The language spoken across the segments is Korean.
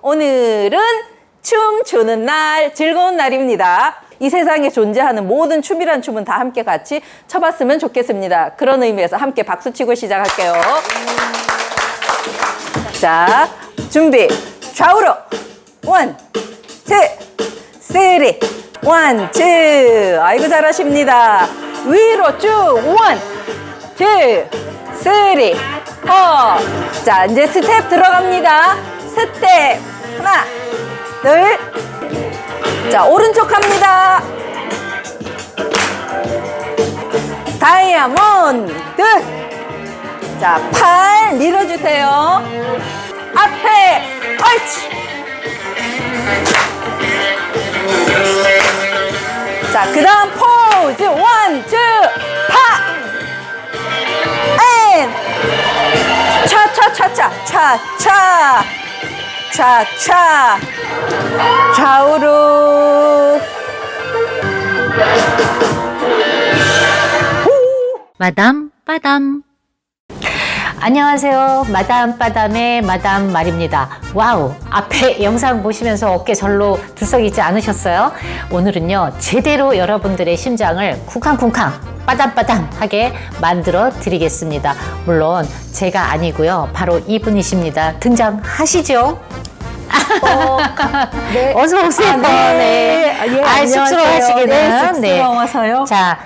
오늘은 춤 추는 날, 즐거운 날입니다. 이 세상에 존재하는 모든 춤이란 춤은 다 함께 같이 춰봤으면 좋겠습니다. 그런 의미에서 함께 박수치고 시작할게요. 자, 준비. 좌우로. 1, 2, 3. 1, 2. 아이고 잘하십니다. 위로 쭉. 1, 2, 3, 4. 자, 이제 스텝 들어갑니다. 스텝. 하나, 둘. 자, 오른쪽 갑니다. 다이아몬드. 자, 팔 밀어주세요. 앞에. 옳지. 자, 그 다음 포즈. 1, 2, 파. 앤. 차차차차. 차차. 차차. 좌우로. 마담 빠담. 안녕하세요. 마담 빠담의 마담 말입니다. 와우, 앞에 영상 보시면서 어깨 절로 들썩이지 않으셨어요? 오늘은요, 제대로 여러분들의 심장을 쿵쾅쿵쾅 빠담빠담하게 만들어 드리겠습니다. 물론 제가 아니고요, 바로 이분이십니다. 등장하시죠? 네. 어서 오세요. 네. 예, 쑥스러워하시기는. 네, 쑥스러워서요. 자,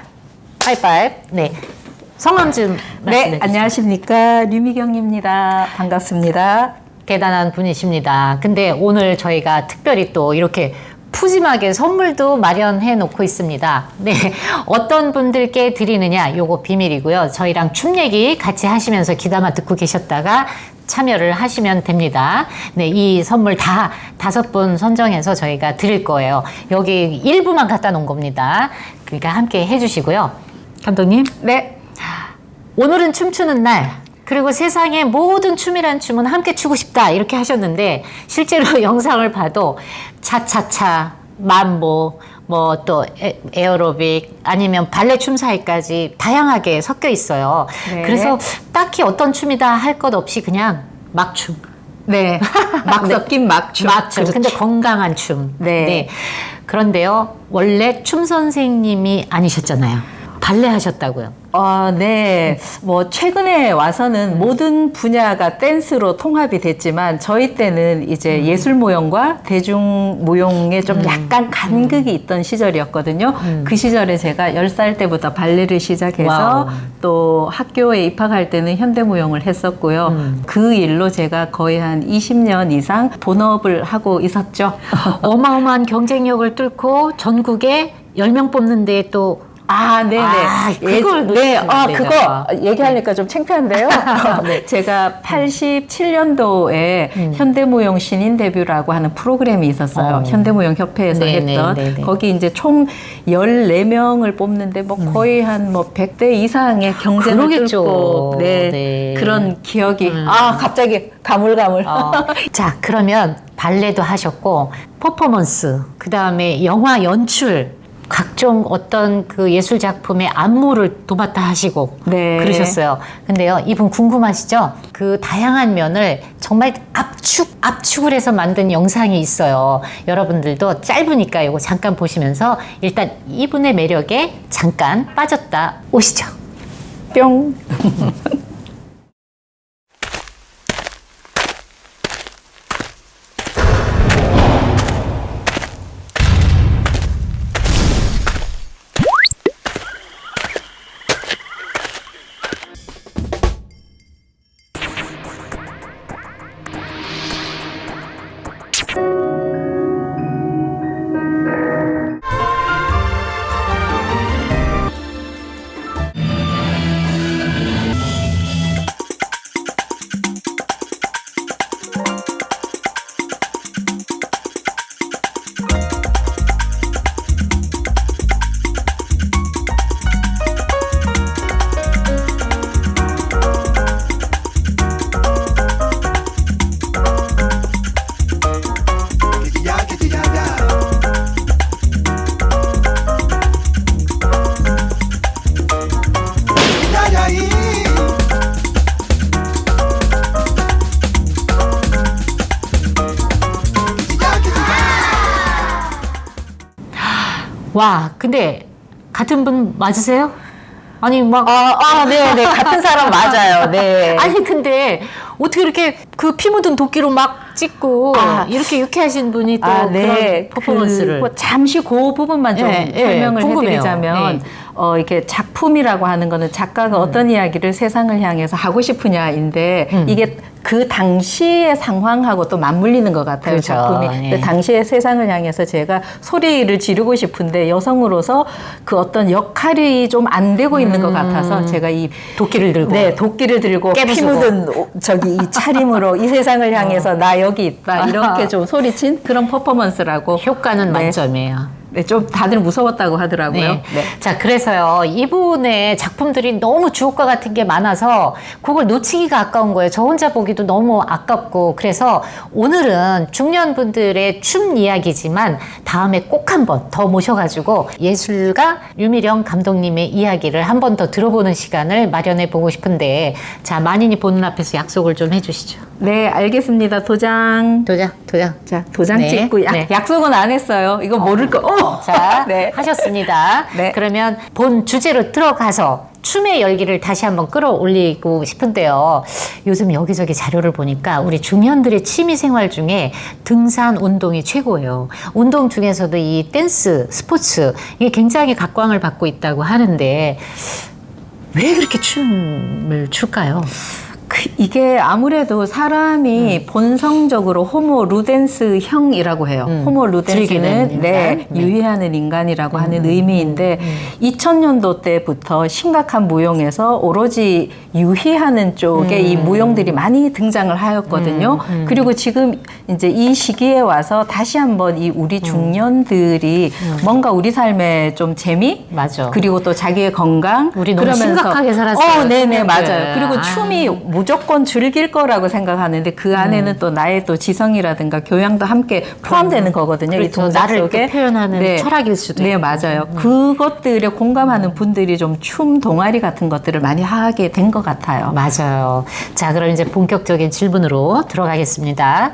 하이파이브. 네. 성함 좀 말씀해 주세요. 네, 안녕하십니까. 류미경입니다. 반갑습니다. 대단한 분이십니다. 근데 오늘 저희가 특별히 또 이렇게 푸짐하게 선물도 마련해 놓고 있습니다. 네, 어떤 분들께 드리느냐, 요거 비밀이고요. 저희랑 춤 얘기 같이 하시면서 귀담아 듣고 계셨다가 참여를 하시면 됩니다. 네, 이 선물 다 5분 선정해서 저희가 드릴 거예요. 여기 일부만 갖다 놓은 겁니다. 그러니까 함께 해주시고요. 감독님. 네. 오늘은 춤추는 날, 그리고 세상의 모든 춤이란 춤은 함께 추고 싶다 이렇게 하셨는데, 실제로 영상을 봐도 차차차, 만보, 뭐 또 에어로빅 아니면 발레 춤 사이까지 다양하게 섞여 있어요. 네. 그래서 딱히 어떤 춤이다 할 것 없이 그냥 막춤. 네. 막 섞인 막춤. 막춤. 근데 건강한 춤. 네. 그런데요, 원래 춤 선생님이 아니셨잖아요. 발레 하셨다고요. 네. 뭐, 최근에 와서는 모든 분야가 댄스로 통합이 됐지만, 저희 때는 이제 예술 모형과 대중 모형에 좀 약간 간극이 있던 시절이었거든요. 그 시절에 제가 10살 때부터 발레를 시작해서 와우. 또 학교에 입학할 때는 현대무용을 했었고요. 그 일로 제가 거의 한 20년 이상 본업을 하고 있었죠. 어마어마한 경쟁력을 뚫고 전국에 10명 뽑는데 또 네네. 그걸 네, 놓치면 그거 얘기하니까 좀 창피한데요. 네. 제가 87년도에 현대무용 신인 데뷔라고 하는 프로그램이 있었어요. 현대무용협회에서 네네, 했던. 네네. 거기 이제 총 14명을 뽑는데 뭐 거의 한 뭐 100대 이상의 경쟁을 그러겠죠. 뚫고 네. 그런 기억이 갑자기 가물가물. 자, 그러면 발레도 하셨고 퍼포먼스, 그 다음에 영화 연출, 각종 어떤 그 예술 작품의 안무를 도맡아 하시고 네. 그러셨어요. 근데요, 이분 궁금하시죠? 그 다양한 면을 정말 압축을 해서 만든 영상이 있어요. 여러분들도 짧으니까 이거 잠깐 보시면서 일단 이분의 매력에 잠깐 빠졌다 오시죠. 뿅. 와, 근데 같은 분 맞으세요? 아니 막 네, 같은 사람 맞아요. 네. 아니 근데 어떻게 이렇게 그 피 묻은 도끼로 막 찍고 이렇게 유쾌하신 분이 또 그런 퍼포먼스를 뭐 잠시 그 부분만 좀 설명을 해드리자면 이렇게 작품이라고 하는 거는 작가가 어떤 이야기를 세상을 향해서 하고 싶으냐인데 이게 그 당시의 상황하고 또 맞물리는 것 같아요. 그렇죠. 작품이. 근데 당시의 세상을 향해서 제가 소리를 지르고 싶은데 여성으로서 그 어떤 역할이 좀 안 되고 있는 것 같아서 제가 이 도끼를 들고 도끼를 들고 피 깨부수고. 묻은 이 차림으로 이 세상을 향해서 나 여기 있다 이렇게 좀 소리친 그런 퍼포먼스라고. 효과는 만점이에요. 네, 좀 다들 무서웠다고 하더라고요. 네. 자, 그래서 이분의 작품들이 너무 주옥과 같은 게 많아서 그걸 놓치기가 아까운 거예요. 저 혼자 보기도 너무 아깝고. 그래서 오늘은 중년분들의 춤 이야기지만 다음에 꼭 한 번 더 모셔가지고 예술가 유미령 감독님의 이야기를 한 번 더 들어보는 시간을 마련해 보고 싶은데, 자, 만인이 보는 앞에서 약속을 좀 해주시죠. 네, 알겠습니다. 도장. 자, 도장 네, 찍고 네. 약속은 안 했어요. 이거 모를 거. 자, 네. 하셨습니다. 네. 그러면 본 주제로 들어가서 춤의 열기를 다시 한번 끌어올리고 싶은데요. 요즘 여기저기 자료를 보니까 우리 중년들의 취미 생활 중에 등산 운동이 최고예요. 운동 중에서도 이 댄스, 스포츠 이게 굉장히 각광을 받고 있다고 하는데 왜 그렇게 춤을 출까요? 이게 아무래도 사람이 본성적으로 호모 루덴스형이라고 해요. 호모 즐기는 루덴스는 인간. 유희하는 인간이라고 하는 의미인데 2000년도 때부터 심각한 무용에서 오로지 유희하는 쪽에 이 무용들이 많이 등장을 하였거든요. 그리고 지금 이제 이 시기에 와서 다시 한번 이 우리 중년들이 뭔가 우리 삶에 좀 재미, 맞아. 그리고 또 자기의 건강, 우리 너무 심각하게 살았어요. 네네, 청년들. 맞아요. 그리고 춤이 무조건 즐길 거라고 생각하는데 그 안에는 또 나의 또 지성이라든가 교양도 함께 포함되는 거거든요. 이 그렇죠. 동작 나를 속에. 또 표현하는 철학일 수도 네, 있고. 맞아요. 그것들에 공감하는 분들이 좀 춤 동아리 같은 것들을 많이 하게 된 것 같아요. 맞아요. 자, 그럼 이제 본격적인 질문으로 들어가겠습니다.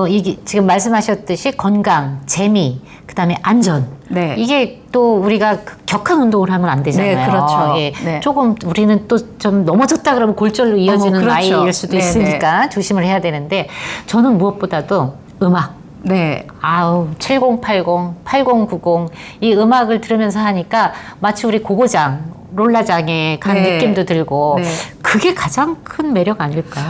이게 지금 말씀하셨듯이 건강, 재미, 그다음에 안전. 네. 이게 또 우리가 격한 운동을 하면 안 되잖아요. 네, 그렇죠. 예, 네. 조금 우리는 또 좀 넘어졌다 그러면 골절로 이어지는 그렇죠. 나이일 수도 네, 있으니까 조심을 해야 되는데 저는 무엇보다도 음악. 네. 7080, 8090 이 음악을 들으면서 하니까 마치 우리 고고장, 롤라장에 간 네. 느낌도 들고 네. 그게 가장 큰 매력 아닐까요?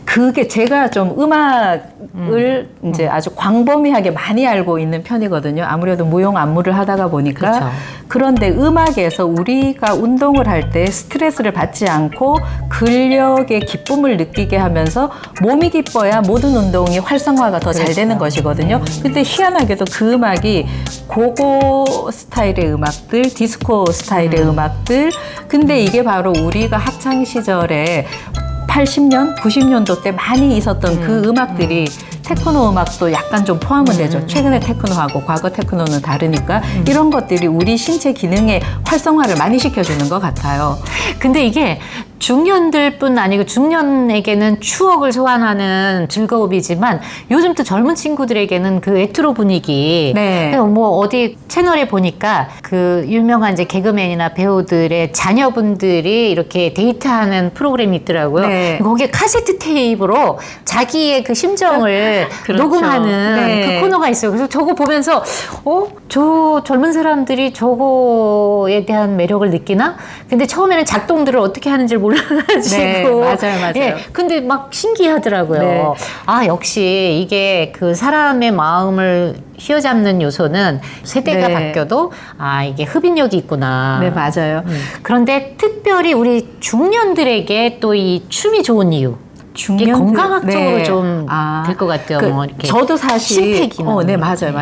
그게 제가 좀 음악을 이제 아주 광범위하게 많이 알고 있는 편이거든요. 아무래도 무용 안무를 하다가 보니까. 그렇죠. 그런데 음악에서 우리가 운동을 할 때 스트레스를 받지 않고 근력의 기쁨을 느끼게 하면서 몸이 기뻐야 모든 운동이 활성화가 더 잘 되는 것이거든요. 근데 희한하게도 그 음악이 고고 스타일의 음악들, 디스코 스타일의 음악들, 근데 이게 바로 우리가 학창 시절에 80년, 90년도 때 많이 있었던 그 음악들이 테크노 음악도 약간 좀 포함은 되죠. 최근에 테크노하고 과거 테크노는 다르니까 이런 것들이 우리 신체 기능의 활성화를 많이 시켜주는 것 같아요. 근데 이게 중년들뿐 아니고 중년에게는 추억을 소환하는 즐거움이지만 요즘 또 젊은 친구들에게는 그 레트로 분위기. 네. 뭐 어디 채널에 보니까 그 유명한 이제 개그맨이나 배우들의 자녀분들이 이렇게 데이트하는 프로그램이 있더라고요. 네. 거기에 카세트 테이프로 자기의 그 심정을 그렇죠. 녹음하는 네. 그 코너가 있어요. 그래서 저거 보면서 저 젊은 사람들이 저거에 대한 매력을 느끼나? 근데 처음에는 작동들을 어떻게 하는지 몰라가지고. 네, 맞아요. 예, 근데 막 신기하더라고요. 네. 역시 이게 그 사람의 마음을 휘어잡는 요소는 세대가 네. 바뀌어도 이게 흡인력이 있구나. 네, 맞아요. 그런데 특별히 우리 중년들에게 또 이 춤이 좋은 이유. 이게 중년들- 건강학적으로 네. 좀 될 것 같아요. 뭐 이렇게 저도 사실 심폐기능. 네, 맞아요.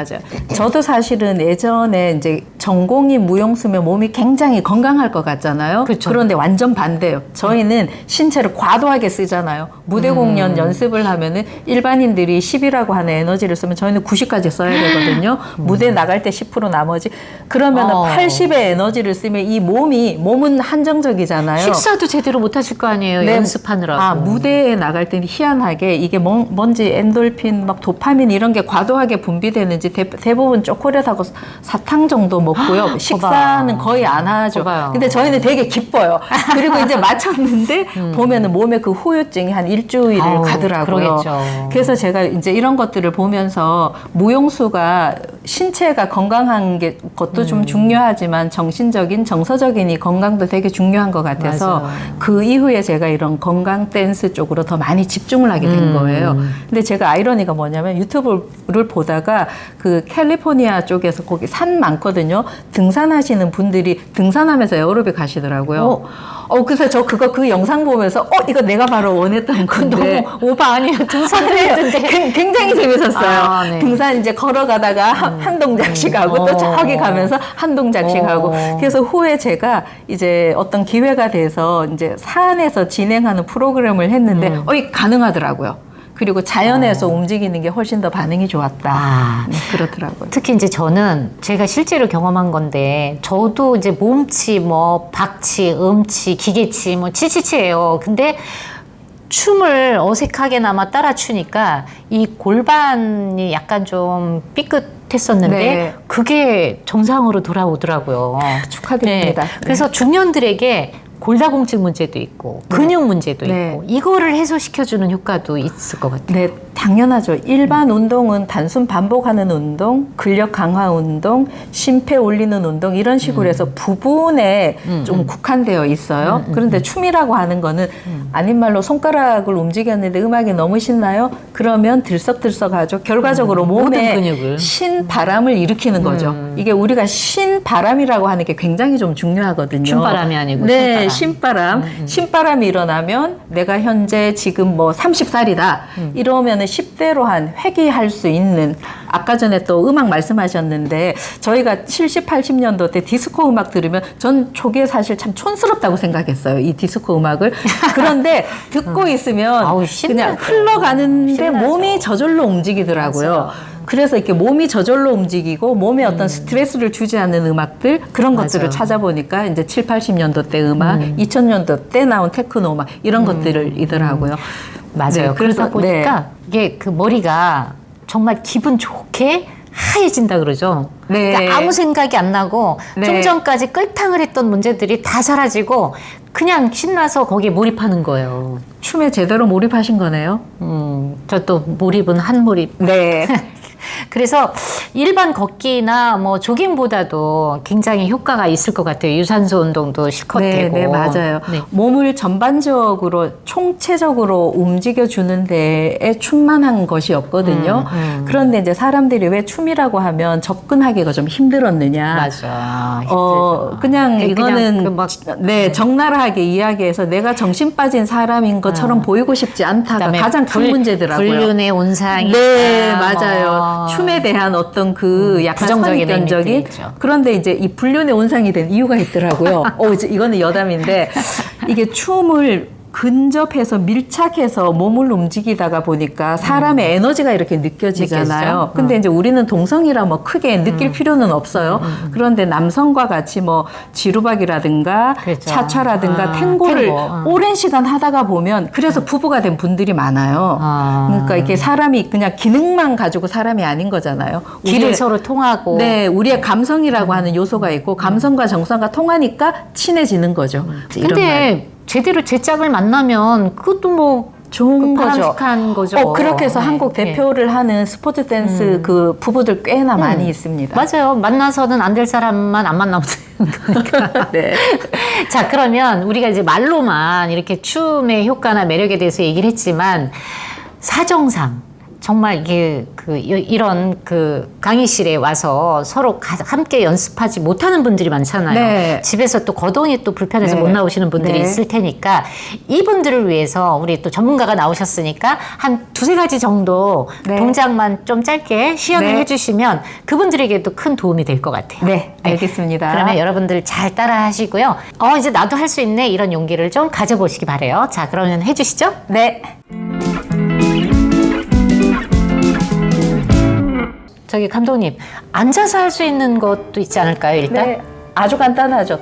저도 사실은 예전에 이제 전공이 무용수면 몸이 굉장히 건강할 것 같잖아요. 그렇죠. 그런데 완전 반대예요. 저희는 신체를 과도하게 쓰잖아요. 무대 공연 연습을 하면은 일반인들이 10이라고 하는 에너지를 쓰면 저희는 90까지 써야 되거든요. 무대 나갈 때 10% 나머지. 그러면은 80의 에너지를 쓰면 이 몸은 한정적이잖아요. 식사도 제대로 못 하실 거 아니에요. 네. 연습하느라고. 무대에 나갈 때 희한하게 이게 뭔지 엔돌핀, 막 도파민 이런 게 과도하게 분비되는지 대부분 초콜릿하고 사탕 정도 먹고요. 식사는 거의 안 하죠. 봐봐요. 근데 저희는 되게 기뻐요. 그리고 이제 맞췄는데 보면은 몸에 그 후유증이 한 일주일을 아우, 가더라고요. 그러겠죠. 그래서 제가 이제 이런 것들을 보면서 무용수가 신체가 건강한 것도 좀 중요하지만 정신적인, 정서적인 이 건강도 되게 중요한 것 같아서 맞아요. 그 이후에 제가 이런 건강 댄스 쪽으로 더 많이 집중을 하게 된 거예요. 근데 제가 아이러니가 뭐냐면 유튜브를 보다가 그 캘리포니아 쪽에서 거기 산 많거든요. 등산하시는 분들이 등산하면서 에어로빅 하시더라고요. 그래서 저 그 영상 보면서 이거 내가 바로 원했던 건데 너무 오바 아니에요? 등산을 했는데. 굉장히 재밌었어요. 네. 등산 이제 걸어가다가 한 동작씩 하고 또 저기 가면서 한 동작씩 하고 그래서 후에 제가 이제 어떤 기회가 돼서 이제 산에서 진행하는 프로그램을 했는데 이게 가능하더라고요. 그리고 자연에서 움직이는 게 훨씬 더 반응이 좋았다. 네, 그렇더라고요. 특히 이제 저는 제가 실제로 경험한 건데 저도 이제 몸치, 뭐 박치, 음치, 기계치, 뭐 치치치예요. 근데 춤을 어색하게나마 따라 추니까 이 골반이 약간 좀 삐끗했었는데 네. 그게 정상으로 돌아오더라고요. 축하드립니다. 네. 그래서 중년들에게 골다공증 문제도 있고 근육 문제도 네. 있고 이거를 해소시켜주는 효과도 있을 것 같아요. 네, 당연하죠. 일반 운동은 단순 반복하는 운동, 근력 강화 운동, 심폐 올리는 운동 이런 식으로 해서 부분에 좀 국한되어 있어요. 그런데 춤이라고 하는 거는 아닌 말로 손가락을 움직였는데 음악이 너무 신나요? 그러면 들썩들썩하죠. 결과적으로 모든 몸에 근육을. 신바람을 일으키는 거죠. 이게 우리가 신바람이라고 하는 게 굉장히 좀 중요하거든요. 춤바람이 아니고 네, 신바람. 신바람이 일어나면 내가 현재 지금 뭐 30살이다. 이러면은 10대로 한 회귀할 수 있는 아까 전에 또 음악 말씀하셨는데 저희가 70, 80년도 때 디스코 음악 들으면 전 초기에 사실 참 촌스럽다고 생각했어요. 이 디스코 음악을. 그런데 듣고 있으면 아우, 그냥 신나죠. 흘러가는데 신나죠. 몸이 저절로 움직이더라고요. 맞아요. 그래서 이렇게 몸이 저절로 움직이고 몸에 어떤 스트레스를 주지 않는 음악들 그런 것들을 맞아요. 찾아보니까 이제 7, 80년도 때 음악, 2000년도 때 나온 테크노 음악 이런 것들이더라고요. 맞아요. 네, 그러다 보니까 네. 이게 그 머리가 정말 기분 좋게 하얘진다 그러죠. 네. 그러니까 아무 생각이 안 나고 네. 좀 전까지 끌탕을 했던 문제들이 다 사라지고 그냥 신나서 거기에 몰입하는 거예요. 춤에 제대로 몰입하신 거네요. 저 또 몰입은 한 몰입. 네. 그래서 일반 걷기나 뭐 조깅보다도 굉장히 효과가 있을 것 같아요. 유산소 운동도 실컷 네, 되고. 네, 맞아요. 네. 몸을 전반적으로 총체적으로 움직여주는 데에 춤만한 것이 없거든요. 그런데 이제 사람들이 왜 춤이라고 하면 접근하기가 좀 힘들었느냐. 맞아. 그냥 이거는 그 막- 네, 적나라하게 이야기해서 내가 정신 빠진 사람인 것처럼 보이고 싶지 않다가 그다음에 가장 큰 문제더라고요. 불륜의 온상이. 네, 맞아요. 춤에 대한 어떤 그 약간 부정적인 선입견적인 의미도 있죠. 그런데 이제 이 불륜의 온상이 된 이유가 있더라고요. 이제 이거는 여담인데 이게 춤을 근접해서 밀착해서 몸을 움직이다가 보니까 사람의 에너지가 이렇게 느껴지잖아요. 느껴지죠. 근데 이제 우리는 동성이라 뭐 크게 느낄 필요는 없어요. 그런데 남성과 같이 뭐 지루박이라든가 그렇죠. 차차라든가 탱고를 탱고. 오랜 시간 하다가 보면 그래서 부부가 된 분들이 많아요. 그러니까 이게 사람이 그냥 기능만 가지고 사람이 아닌 거잖아요. 길을 우리의- 서로 통하고. 네, 우리의 감성이라고 하는 요소가 있고 감성과 정서가 통하니까 친해지는 거죠. 이런 말. 근데 제대로 제 짝을 만나면 그것도 뭐 좋은 그 거죠. 바람직한 거죠. 그렇게 해서 네, 한국 네. 대표를 하는 스포츠 댄스 그 부부들 꽤나 많이 있습니다. 맞아요. 만나서는 안 될 사람만 안 만나면 되는 거니까. 네. 자, 그러면 우리가 이제 말로만 이렇게 춤의 효과나 매력에 대해서 얘기를 했지만 사정상 정말 이게 이런 강의실에 와서 서로 함께 연습하지 못하는 분들이 많잖아요. 네. 집에서 또 거동이 또 불편해서 네. 못 나오시는 분들이 네. 있을 테니까 이분들을 위해서 우리 또 전문가가 나오셨으니까 한 두세 가지 정도 네. 동작만 좀 짧게 시연을 네. 해주시면 그분들에게도 큰 도움이 될 것 같아요. 네, 알겠습니다. 그러면 여러분들 잘 따라 하시고요. 이제 나도 할 수 있네 이런 용기를 좀 가져보시기 바래요. 자, 그러면 해주시죠. 네. 저기 감독님, 앉아서 할 수 있는 것도 있지 않을까요, 일단? 네. 아주 간단하죠.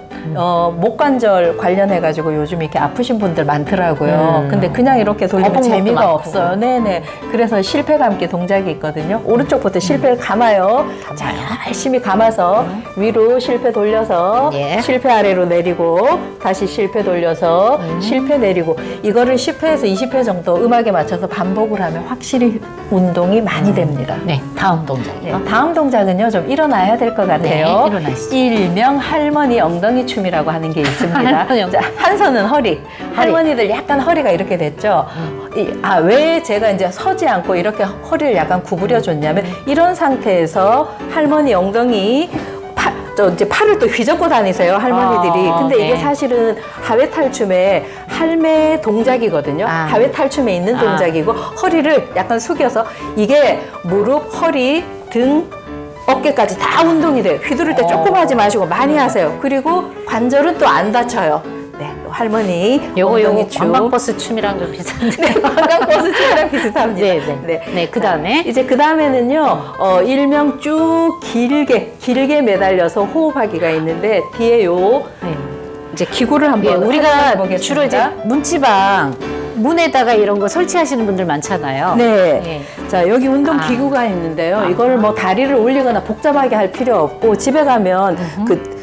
목관절 관련해가지고 요즘 이렇게 아프신 분들 많더라고요. 근데 그냥 이렇게 돌리면 거북목도 재미가 많고. 없어요. 네네. 그래서 실패 감기 동작이 있거든요. 오른쪽부터 실패를 감아요. 자, 열심히 감아서 위로 실패 돌려서 예. 실패 아래로 내리고 다시 실패 돌려서 실패 내리고 이거를 10회에서 20회 정도 음악에 맞춰서 반복을 하면 확실히 운동이 많이 됩니다. 네, 다음 동작이요. 네, 다음 동작은요, 좀 일어나야 될 것 같아요. 네, 일어나시죠. 일명 할머니 엉덩이 춤이라고 하는 게 있습니다. 할머니 엉덩이. 자, 한 손은 허리. 할머니들 약간 허리가 이렇게 됐죠. 왜 제가 이제 서지 않고 이렇게 허리를 약간 구부려 줬냐면 이런 상태에서 할머니 엉덩이 이제 팔을 또 휘젓고 다니세요, 할머니들이. 근데 이게 네. 사실은 하회 탈춤의 할매 동작이거든요. 하회 탈춤에 있는 동작이고 허리를 약간 숙여서 이게 무릎, 허리, 등, 어깨까지 다 운동이 돼요. 휘두를 때 조금 하지 마시고 많이 하세요. 그리고 관절은 또 안 다쳐요. 네, 할머니 요거 엉덩이 춤. 관광버스 춤이랑 좀 비슷한데. 네, 관광버스 춤이랑 비슷합니다. 네, 그 다음에. 이제 그 다음에는요, 일명 쭉 길게 매달려서 호흡하기가 있는데, 뒤에 이제 기구를 한번 예, 우리가 해보겠습니다. 주로 이제 문지방, 문에다가 이런 거 설치하시는 분들 많잖아요. 네. 예. 자, 여기 운동 기구가 있는데요. 이거를 뭐 다리를 올리거나 복잡하게 할 필요 없고, 집에 가면 그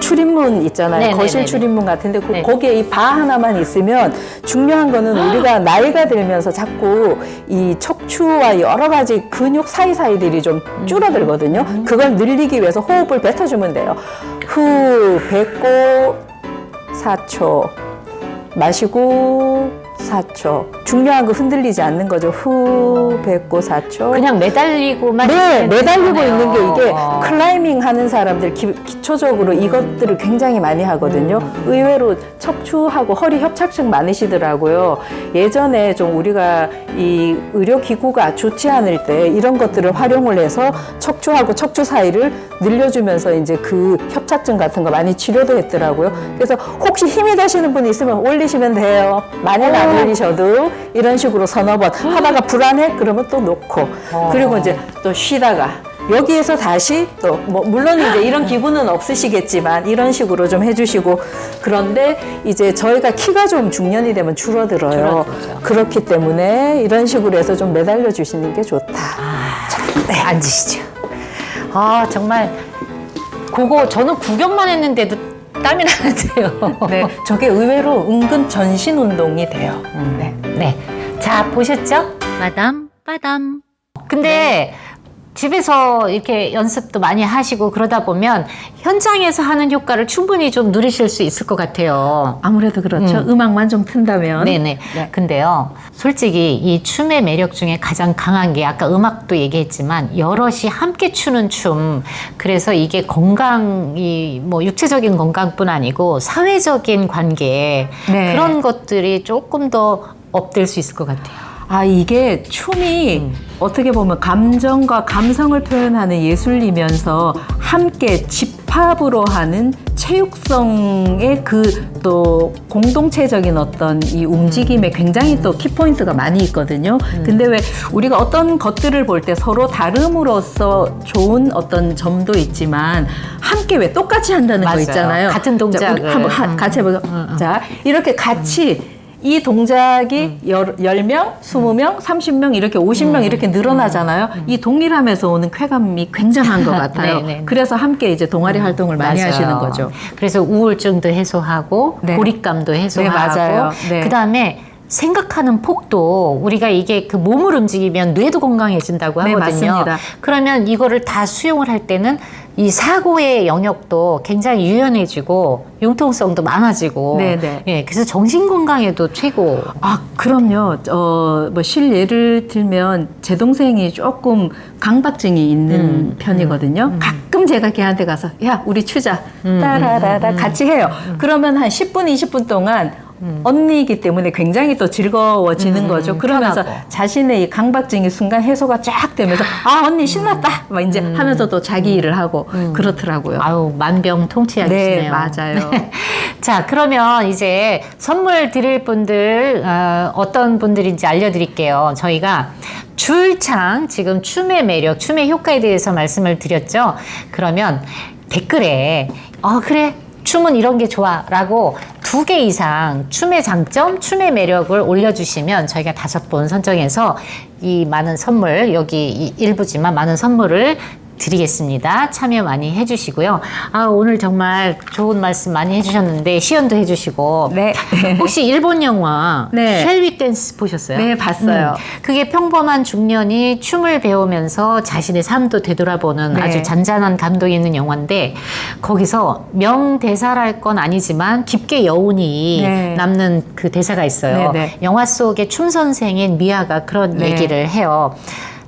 출입문 있잖아요. 네네네네. 거실 출입문 같은데 네. 거기에 이 바 하나만 있으면 중요한 거는 우리가 나이가 들면서 자꾸 이 척추와 여러 가지 근육 사이사이들이 좀 줄어들거든요. 그걸 늘리기 위해서 호흡을 뱉어주면 돼요. 후 뱉고 4초 마시고 4초. 중요한 거 흔들리지 않는 거죠. 후 뱉고 4초. 그냥 매달리고만. 네, 매달리고 있는 있는 게 이게 거네요. 클라이밍 하는 사람들 기초적으로 이것들을 굉장히 많이 하거든요. 의외로 척추하고 허리 협착증 많으시더라고요. 예전에 좀 우리가 이 의료기구가 좋지 않을 때 이런 것들을 활용을 해서 척추하고 척추 사이를 늘려주면서 이제 그 협착증 같은 거 많이 치료도 했더라고요. 그래서 혹시 힘이 되시는 분 있으면 올리시면 돼요. 많이는 안 올리셔도 이런 식으로 서너 번 하다가 불안해? 그러면 또 놓고 그리고 이제 또 쉬다가 여기에서 다시 또 뭐 물론 이제 이런 기구는 없으시겠지만 이런 식으로 좀 해주시고 그런데 이제 저희가 키가 좀 중년이 되면 줄어들어요. 줄어들죠. 그렇기 때문에 이런 식으로 해서 좀 매달려 주시는 게 좋다. 네, 앉으시죠. 아, 정말 그거 저는 구경만 했는데도 땀이 나는데요. 네, 저게 의외로 은근 전신 운동이 돼요. 네. 네. 자, 보셨죠? 빠담, 빠담. 근데 집에서 이렇게 연습도 많이 하시고 그러다 보면 현장에서 하는 효과를 충분히 좀 누리실 수 있을 것 같아요. 아무래도 그렇죠. 음악만 좀 튼다면. 네네. 네. 근데요, 솔직히 이 춤의 매력 중에 가장 강한 게 아까 음악도 얘기했지만 여럿이 함께 추는 춤. 그래서 이게 건강이 뭐 육체적인 건강뿐 아니고 사회적인 관계 네. 그런 것들이 조금 더 업될 수 있을 것 같아요. 이게 춤이 어떻게 보면 감정과 감성을 표현하는 예술이면서 함께 집합으로 하는 체육성의 그 또 공동체적인 어떤 이 움직임에 굉장히 또 키포인트가 많이 있거든요. 근데 왜 우리가 어떤 것들을 볼 때 서로 다름으로써 좋은 어떤 점도 있지만 함께 왜 똑같이 한다는 맞아요. 거 있잖아요. 같은 동작을. 자, 우리 한번 같이 해보자. 자, 이렇게 같이 이 동작이 10명, 20명, 30명, 이렇게 50명 이렇게 늘어나잖아요. 이 동일함에서 오는 쾌감이 굉장한 것 같아요. 네네. 그래서 함께 이제 동아리 활동을 많이 맞아요. 하시는 거죠. 그래서 우울증도 해소하고 네. 고립감도 해소하고 네, 맞아요. 네. 그다음에 생각하는 폭도 우리가 이게 그 몸을 움직이면 뇌도 건강해진다고 네, 하거든요. 맞습니다. 그러면 이거를 다 수용을 할 때는 이 사고의 영역도 굉장히 유연해지고 융통성도 많아지고 네, 네. 예, 그래서 정신 건강에도 최고. 그럼요. 뭐 실예를 들면 제 동생이 조금 강박증이 있는 편이거든요. 가끔 제가 걔한테 가서 야, 우리 추자. 따라라라 같이 해요. 그러면 한 10분, 20분 동안 언니이기 때문에 굉장히 또 즐거워지는 거죠. 그러면서 편하고. 자신의 이 강박증이 순간 해소가 쫙 되면서 언니 신났다. 막 이제 하면서 또 자기 일을 하고 그렇더라고요. 아유, 만병통치약이시네요. 네, 맞아요. 자, 그러면 이제 선물 드릴 분들 어떤 분들인지 알려드릴게요. 저희가 줄창 지금 춤의 매력, 춤의 효과에 대해서 말씀을 드렸죠. 그러면 댓글에 그래 춤은 이런 게 좋아 라고 2개 이상 춤의 장점, 춤의 매력을 올려주시면 저희가 5분 선정해서 이 많은 선물, 여기 일부지만 많은 선물을 드리겠습니다. 참여 많이 해주시고요. 오늘 정말 좋은 말씀 많이 해주셨는데 시연도 해주시고 네. 혹시 일본 영화 네. 쉘위 댄스 보셨어요? 네, 봤어요. 그게 평범한 중년이 춤을 배우면서 자신의 삶도 되돌아보는 네. 아주 잔잔한 감동이 있는 영화인데 거기서 명대사랄 건 아니지만 깊게 여운이 네. 남는 그 대사가 있어요. 네, 네. 영화 속의 춤 선생인 미아가 그런 네. 얘기를 해요.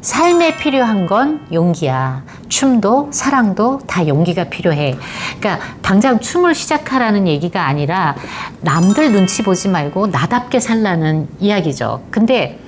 삶에 필요한 건 용기야. 춤도 사랑도 다 용기가 필요해. 그러니까 당장 춤을 시작하라는 얘기가 아니라 남들 눈치 보지 말고 나답게 살라는 이야기죠. 근데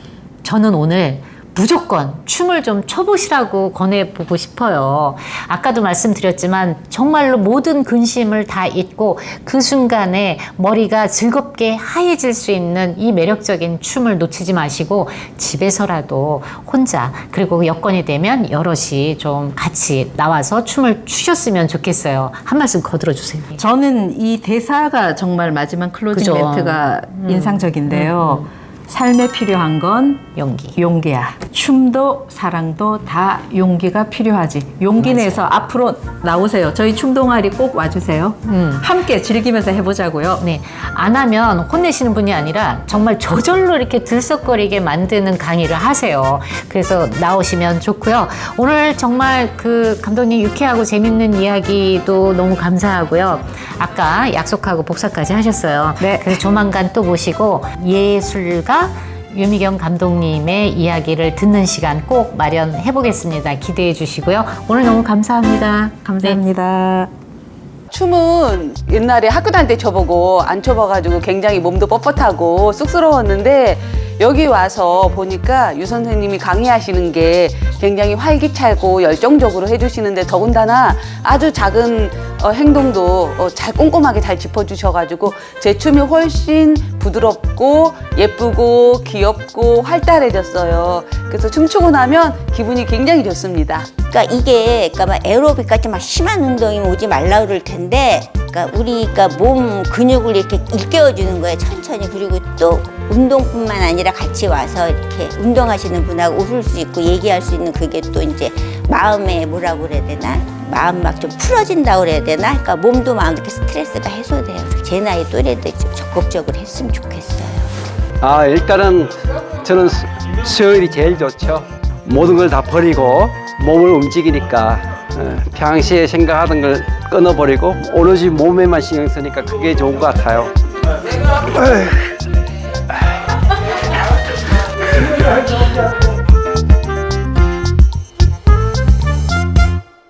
저는 오늘 무조건 춤을 좀 춰보시라고 권해보고 싶어요. 아까도 말씀드렸지만 정말로 모든 근심을 다 잊고 그 순간에 머리가 즐겁게 하얘질 수 있는 이 매력적인 춤을 놓치지 마시고 집에서라도 혼자 그리고 여건이 되면 여럿이 좀 같이 나와서 춤을 추셨으면 좋겠어요. 한 말씀 거들어 주세요. 저는 이 대사가 정말 마지막 클로징 그죠. 멘트가 인상적인데요. 삶에 필요한 건 용기. 용기야. 춤도 사랑도 다 용기가 필요하지. 용기 내서 앞으로 나오세요. 저희 춤 동아리 꼭 와주세요. 함께 즐기면서 해보자고요. 네, 안 하면 혼내시는 분이 아니라 정말 저절로 이렇게 들썩거리게 만드는 강의를 하세요. 그래서 나오시면 좋고요. 오늘 정말 그 감독님 유쾌하고 재밌는 이야기도 너무 감사하고요. 아까 약속하고 복사까지 하셨어요. 네. 그래서 조만간 또 모시고 예술가 유미경 감독님의 이야기를 듣는 시간 꼭 마련해 보겠습니다. 기대해 주시고요. 오늘 너무 감사합니다. 감사합니다. 춤은 옛날에 학교 다닐 때 춰보고 안 춰봐가지고 굉장히 몸도 뻣뻣하고 쑥스러웠는데 여기 와서 보니까 유 선생님이 강의하시는 게 굉장히 활기차고 열정적으로 해주시는데 더군다나 아주 작은 행동도 잘 꼼꼼하게 잘 짚어주셔가지고 제 춤이 훨씬 부드럽고 예쁘고 귀엽고 활달해졌어요. 그래서 춤추고 나면 기분이 굉장히 좋습니다. 그러니까 이게 막 에어로빅까지 막 심한 운동이 오지 말라 그럴 텐데, 그러니까 우리가 몸 근육을 이렇게 일깨워주는 거예요, 천천히. 그리고 또 운동뿐만 아니라 같이 와서 이렇게 운동하시는 분하고 웃을 수 있고 얘기할 수 있는 그게 또 이제 마음에 뭐라고 그래야 되나? 마음 막 좀 풀어진다고 그래야 되나? 그러니까 몸도 마음도 이렇게 스트레스가 해소돼요. 제 나이 또래도 좀 적극적으로 했으면 좋겠어요. 일단은 저는 수요일이 제일 좋죠. 모든 걸 다 버리고 몸을 움직이니까 평시에 생각하던 걸 끊어버리고 오로지 몸에만 신경 쓰니까 그게 좋은 것 같아요.